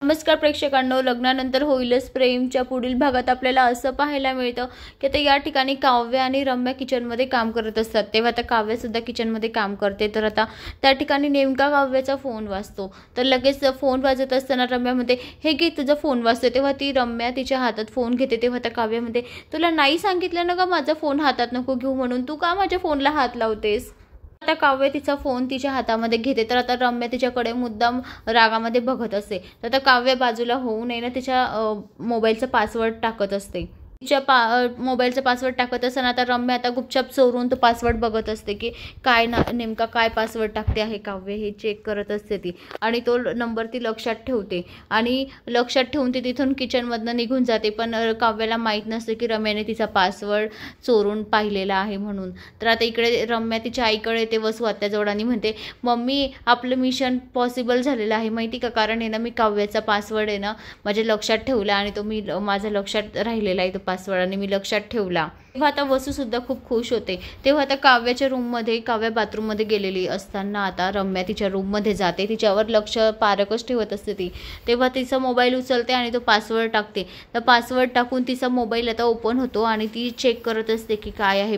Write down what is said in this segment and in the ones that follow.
नमस्कार प्रेक्षकांनो, लग्नानंतर होईलच प्रेमच्या पुढील भागात आपल्याला असं पाहायला मिळतं की आता या ठिकाणी काव्य आणि रम्या किचनमध्ये काम करत असतात। तेव्हा आता काव्य सुद्धा किचनमध्ये काम करते, तर आता त्या ठिकाणी नेमका काव्याचा फोन वाजतो। तर लगेच फोन वाजत असताना रम्या म्हणते, हे घे तुझा फोन वाजतोय। तेव्हा ती रम्या तिच्या हातात फोन घेते। तेव्हा आता काव्य म्हणते, तुला नाही सांगितलं ना का माझा फोन हातात नको घेऊ म्हणून, तू का माझ्या फोनला हात लावतेस। आता काव्य तिचा फोन तिच्या हातामध्ये घेते, तर आता रम्या तिच्याकडे मुद्दाम रागामध्ये बघत असते। तर आता काव्य बाजूला होऊ नये ना तिच्या मोबाईलचा पासवर्ड टाकत असते। तिच्या मोबाईलचा पासवर्ड टाकत असताना आता रम्या आता गुपचाप चोरून तो पासवर्ड बघत असते की काय नेमका काय पासवर्ड टाकते आहे काव्य हे चेक करत असते ती, आणि तो नंबर ती लक्षात ठेवते आणि लक्षात ठेवून ती तिथून किचनमधनं निघून जाते। पण काव्याला माहीत नसते की रम्याने तिचा पासवर्ड चोरून पाहिलेला आहे म्हणून। तर आता इकडे रम्या तिच्या आईकडे येते वसू आत्याजवळ आणि म्हणते, मम्मी आपलं मिशन पॉसिबल झालेलं आहे माहिती का, कारण आहे ना मी काव्याचा पासवर्ड आहे ना माझ्या लक्षात ठेवला आणि तो मी माझ्या लक्षात राहिलेला आहे तो पासवर्ड आणि मी लक्षात ठेवला। तेव्हा आता वसू सुद्धा खूप खुश होते। तेव्हा आता काव्याच्या रूममध्ये काव्या बाथरूममध्ये गेलेली असताना आता रम्या तिच्या रूममध्ये जाते, तिच्यावर लक्ष पारकच ठेवत असते ती। तेव्हा तिचा मोबाईल उचलते आणि तो पासवर्ड टाकते। तर पासवर्ड टाकून तिचा मोबाईल आता ओपन होतो आणि ती चेक करत असते की काय आहे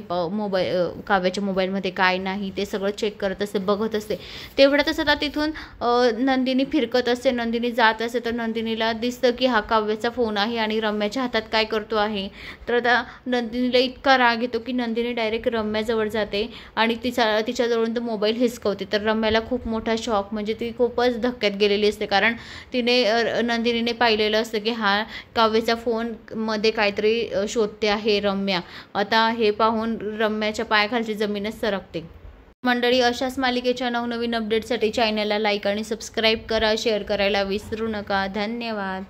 काव्याच्या मोबाईलमध्ये काय नाही ते सगळं चेक करत असते, बघत असते। तेवढ्यातच आता तिथून नंदिनी फिरकत असते, नंदिनी जात असते। तर नंदिनीला दिसतं की हा काव्याचा फोन आहे आणि रम्याच्या हातात काय करतो आहे। तर आता नंदिनीला इतका राग येतो की नंदिनी डायरेक्ट रम्याजवळ जाते आणि तिच्याजवळून तो मोबाईल हिसकवते। तर रम्याला खूप मोठा शॉक, म्हणजे ती खूपच धक्क्यात गेलेली असते, कारण नंदिनीने पाहिलेलं असतं की हा काव्याचा फोनमध्ये काहीतरी शोधते आहे रम्या। आता हे पाहून रम्याच्या पायाखालची जमीनच सरकते। मंडळी, अशाच मालिकेच्या नवनवीन अपडेटसाठी चॅनलला लाईक आणि सबस्क्राईब करा, शेअर करायला विसरू नका। धन्यवाद।